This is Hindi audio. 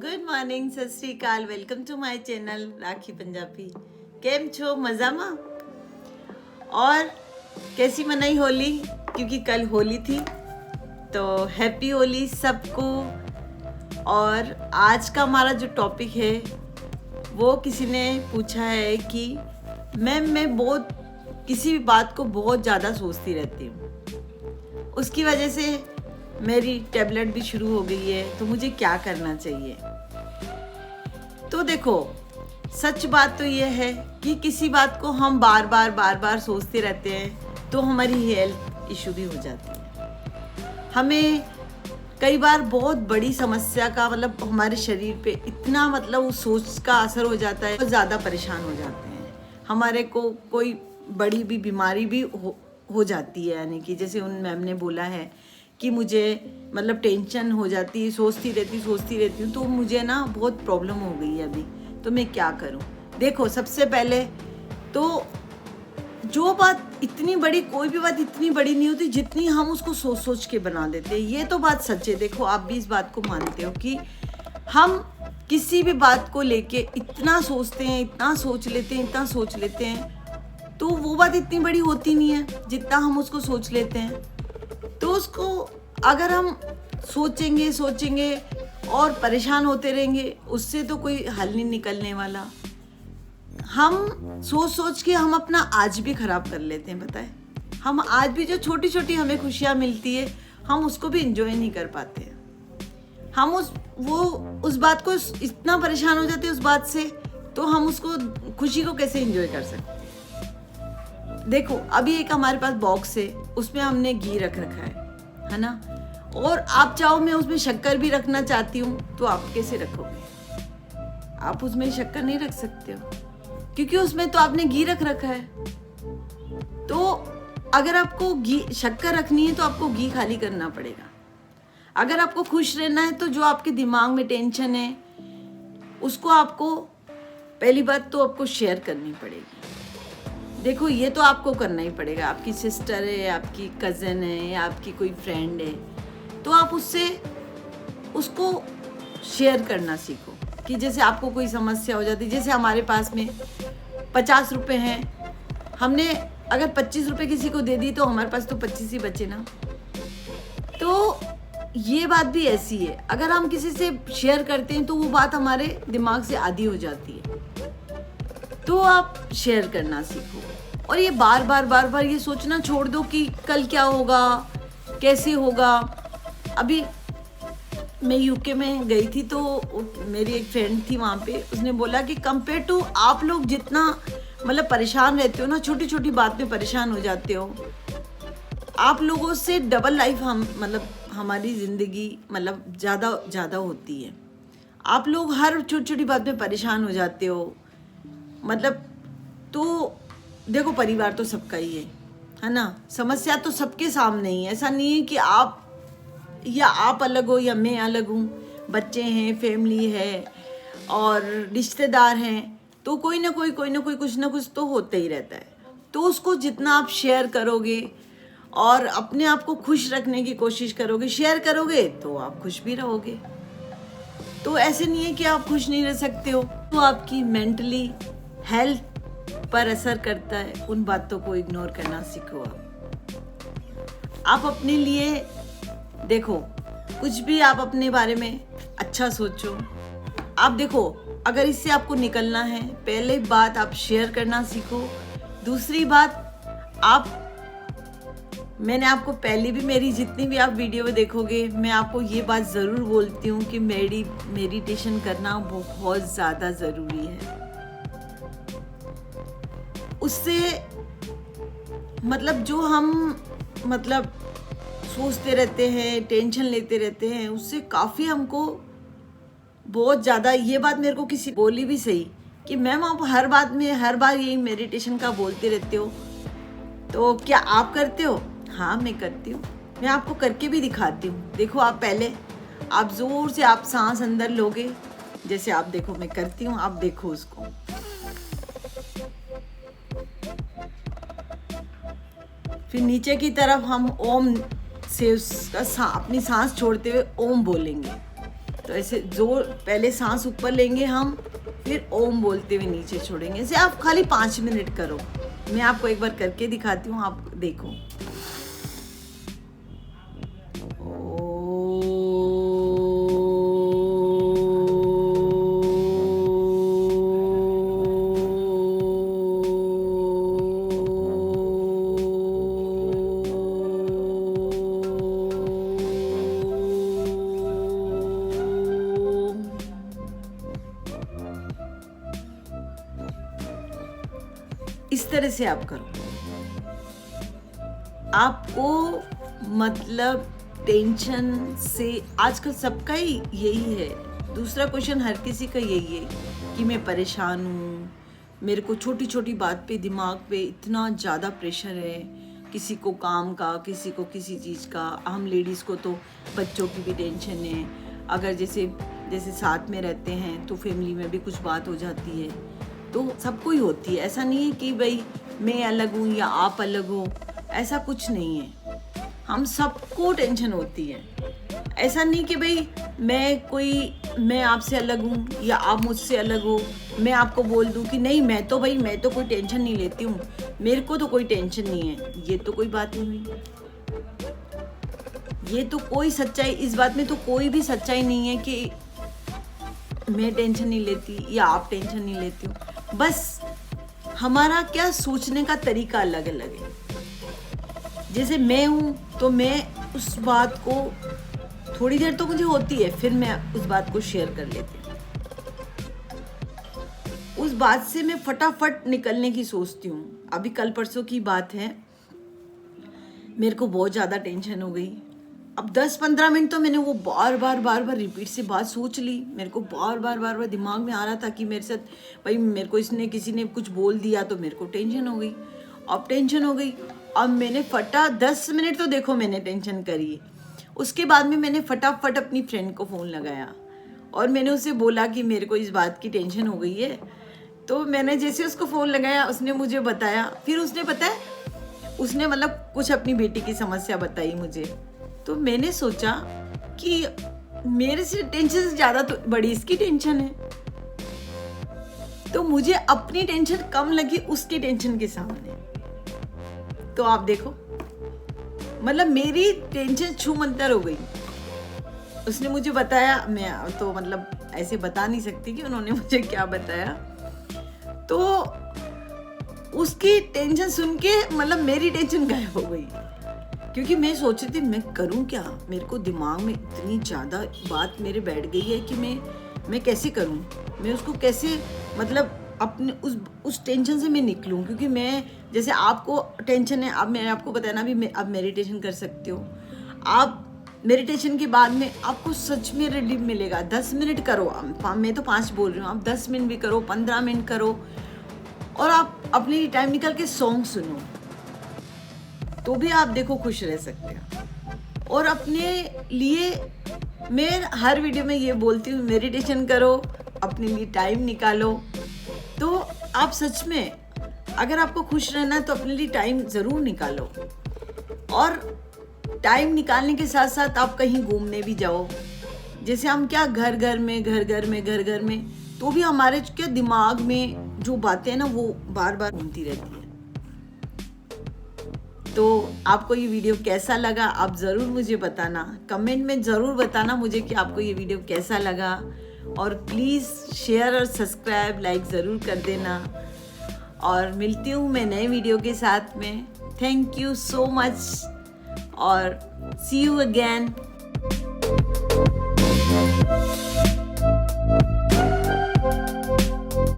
ગુડ મોર્નિંગ, સત શ્રી અકાલ. વેલકમ ટુ માય ચેનल राखी पंजाबी. કેમ છો? મજામાં? और कैसी मनाई होली? क्योंकि कल होली थी, तो हैप्पी होली सबको. और आज का हमारा जो टॉपिक है वो किसी ने पूछा है कि मैं बहुत किसी भी बात को बहुत ज़्यादा सोचती रहती हूँ, उसकी वजह से मेरी टैबलेट भी शुरू हो गई है, तो मुझे क्या करना चाहिए. तो देखो, सच बात तो ये है कि किसी बात को हम बार बार सोचते रहते हैं तो हमारी हेल्थ इशू भी हो जाती है. हमें कई बार बहुत बड़ी समस्या का हमारे शरीर पे इतना उस सोच का असर हो जाता है, बहुत ज़्यादा परेशान हो जाते हैं. हमारे को कोई बड़ी भी बीमारी भी हो जाती है, यानी कि जैसे उन मैम ने बोला है कि मुझे टेंशन हो जाती है, सोचती रहती हूँ, तो मुझे ना बहुत प्रॉब्लम हो गई है अभी, तो मैं क्या करूँ. देखो, सबसे पहले तो जो बात इतनी बड़ी, कोई भी बात इतनी बड़ी नहीं होती जितनी हम उसको सोच के बना देते हैं. ये तो बात सच है. देखो, आप भी इस बात को मानते हो कि हम किसी भी बात को लेके इतना सोचते हैं, इतना सोच लेते हैं, तो वो बात इतनी बड़ी होती नहीं है जितना हम उसको सोच लेते हैं. तो उसको अगर हम सोचेंगे और परेशान होते रहेंगे, उससे तो कोई हल नहीं निकलने वाला. हम सोच के हम अपना आज भी खराब कर लेते हैं. बताएं, हम आज भी जो छोटी छोटी हमें खुशियाँ मिलती है, हम उसको भी एंजॉय नहीं कर पाते हैं. हम उस बात को इतना परेशान हो जाते हैं उस बात से, तो हम उसको खुशी को कैसे एंजॉय कर सकते हैं. देखो, अभी एक हमारे पास बॉक्स है, उसमें हमने घी रख रखा है ना. और आप चाहो मैं उसमें शक्कर भी रखना चाहती हूँ, तो आप कैसे रखोगे? आप उसमें शक्कर नहीं रख सकते हो, क्योंकि उसमें तो आपने घी रख रखा है. तो अगर आपको शक्कर रखनी है तो आपको घी खाली करना पड़ेगा. अगर आपको खुश रहना है तो जो आपके दिमाग में टेंशन है उसको आपको पहली बात तो आपको शेयर करनी पड़ेगी. देखो, ये तो आपको करना ही पड़ेगा. आपकी सिस्टर है, आपकी कज़न है, आपकी कोई फ्रेंड है, तो आप उसको शेयर करना सीखो. कि जैसे आपको कोई समस्या हो जाती है, जैसे हमारे पास में 50 रुपये हैं, हमने अगर 25 रुपये किसी को दे दी तो हमारे पास तो 25 ही बचे ना. तो ये बात भी ऐसी है, अगर हम किसी से शेयर करते हैं तो वो बात हमारे दिमाग से आधी हो जाती है. तो आप शेयर करना सीखो, और ये बार ये सोचना छोड़ दो कि कल क्या होगा, कैसे होगा. अभी मैं यूके में गई थी, तो मेरी एक फ्रेंड थी वहाँ पे, उसने बोला कि कंपेयर टू आप लोग जितना परेशान रहते हो ना, छोटी छोटी बात में परेशान हो जाते हो, आप लोगों से डबल लाइफ हमारी ज़िंदगी ज़्यादा होती है. आप लोग हर छोटी छोटी बात में परेशान हो जाते हो. तो देखो, परिवार तो सबका ही है ना. समस्या तो सबके सामने ही है. ऐसा नहीं है कि आप अलग हो या मैं अलग हूँ. बच्चे हैं, फैमिली है और रिश्तेदार हैं, तो कोई ना कोई कुछ ना कुछ तो होता ही रहता है. तो उसको जितना आप शेयर करोगे और अपने आप को खुश रखने की कोशिश करोगे, शेयर करोगे, तो आप खुश भी रहोगे. तो ऐसे नहीं है कि आप खुश नहीं रह सकते हो. तो आपकी मेंटली हेल्थ पर असर करता है. उन बातों को इग्नोर करना सीखो. आप अपने लिए देखो, कुछ भी आप अपने बारे में अच्छा सोचो. आप देखो, अगर इससे आपको निकलना है, पहले बात आप शेयर करना सीखो. दूसरी बात, मैंने आपको पहले भी, मेरी जितनी भी आप वीडियो में देखोगे, मैं आपको ये बात ज़रूर बोलती हूँ कि मेडिटेशन करना बहुत ज़्यादा ज़रूरी है. उससे जो हम सोचते रहते हैं, टेंशन लेते रहते हैं, उससे काफ़ी हमको बहुत ज़्यादा. ये बात मेरे को किसी बोली भी सही कि मैम, आप हर बार यही मेडिटेशन का बोलते रहते हो, तो क्या आप करते हो? हाँ, मैं करती हूँ. मैं आपको करके भी दिखाती हूँ. देखो, आप पहले आप ज़ोर से आप सांस अंदर लोगे, जैसे आप देखो मैं करती हूँ, आप देखो उसको. फिर नीचे की तरफ हम ओम से अपनी सांस छोड़ते हुए ओम बोलेंगे. तो ऐसे जोर, पहले सांस ऊपर लेंगे हम, फिर ओम बोलते हुए नीचे छोड़ेंगे। ऐसे आप खाली 5 मिनट करो। मैं आपको एक बार करके दिखाती हूँ, आप देखो। इस तरह से आप करो। आपको मतलब टेंशन से आजकल सबका ही यही है। दूसरा क्वेश्चन हर किसी का यही है कि मैं परेशान हूँ, मेरे को छोटी छोटी बात पे दिमाग पे इतना ज़्यादा प्रेशर है, किसी को काम का, किसी को किसी चीज़ का। हम लेडीज़ को तो बच्चों की भी टेंशन है। अगर जैसे साथ में रहते हैं तो फैमिली में भी कुछ बात हो जाती है, तो सबको ही होती है। ऐसा नहीं है कि भाई मैं अलग हूँ या आप अलग हो, ऐसा कुछ नहीं है। हम सबको टेंशन होती है। ऐसा नहीं कि भाई मैं आपसे अलग हूँ या आप मुझसे अलग हो। मैं आपको बोल दूँ कि नहीं मैं तो कोई टेंशन नहीं लेती हूँ, मेरे को तो कोई टेंशन नहीं है, ये तो कोई बात नहीं हुई। ये तो कोई सच्चाई, इस बात में तो कोई भी सच्चाई नहीं है कि मैं टेंशन नहीं लेती या आप टेंशन नहीं लेती हो। बस हमारा क्या सोचने का तरीका अलग अलग है। जैसे मैं हूँ तो मैं उस बात को थोड़ी देर तो मुझे होती है, फिर मैं उस बात को शेयर कर लेती हूँ। उस बात से मैं फटाफट निकलने की सोचती हूँ। अभी कल परसों की बात है, मेरे को बहुत ज़्यादा टेंशन हो गई। अब 10-15 मिनट तो मैंने वो बार बार रिपीट से बात सोच ली। मेरे को बार बार दिमाग में आ रहा था कि मेरे साथ भाई मेरे को किसी ने कुछ बोल दिया तो मेरे को टेंशन हो गई। अब टेंशन हो गई, अब मैंने 10 मिनट तो देखो मैंने टेंशन करी। उसके बाद में मैंने फटाफट अपनी फ्रेंड को फ़ोन लगाया और मैंने उससे बोला कि मेरे को इस बात की टेंशन हो गई है। तो मैंने जैसे उसको फ़ोन लगाया, उसने मुझे बताया। फिर उसने मतलब कुछ अपनी बेटी की समस्या बताई मुझे। तो मैंने सोचा कि मेरे से टेंशन से ज़्यादा तो बड़ी इसकी टेंशन है। तो मुझे अपनी टेंशन कम लगी उसकी टेंशन के सामने। तो आप देखो, मतलब मेरी टेंशन छूमंतर हो गई। उसने मुझे बताया, मैं तो मतलब ऐसे बता नहीं सकती कि उन्होंने मुझे क्या बताया। तो उसकी टेंशन सुन के मतलब मेरी टेंशन गायब हो गई, क्योंकि मैं सोच रही थी मैं करूं क्या। मेरे को दिमाग में इतनी ज़्यादा बात मेरे बैठ गई है कि मैं कैसे करूं, मैं उसको कैसे मतलब अपने उस टेंशन से मैं निकलूं। क्योंकि मैं जैसे आपको टेंशन है, अब मैंने आपको बताया ना, अभी अब मेडिटेशन कर सकते हो आप। मेडिटेशन के बाद में आपको सच में रिलीफ मिलेगा। 10 मिनट करो, मैं तो 5 बोल रही हूँ, आप 10 मिनट भी करो, 15 मिनट करो, और आप अपने लिए टाइम निकाल के सॉन्ग सुनो, तो भी आप देखो खुश रह सकते हो। और अपने लिए मैं हर वीडियो में ये बोलती हूँ, मेडिटेशन करो, अपने लिए टाइम निकालो। तो आप सच में अगर आपको खुश रहना है तो अपने लिए टाइम ज़रूर निकालो। और टाइम निकालने के साथ साथ आप कहीं घूमने भी जाओ। जैसे हम क्या घर घर में तो भी हमारे क्या दिमाग में जो बातें हैं ना वो बार बार घूमती रहती है। तो आपको ये वीडियो कैसा लगा आप ज़रूर मुझे बताना, कमेंट में ज़रूर बताना मुझे कि आपको ये वीडियो कैसा लगा। और प्लीज़ शेयर और सब्सक्राइब लाइक ज़रूर कर देना। और मिलती हूँ मैं नए वीडियो के साथ में। थैंक यू सो मच और सी यू अगेन।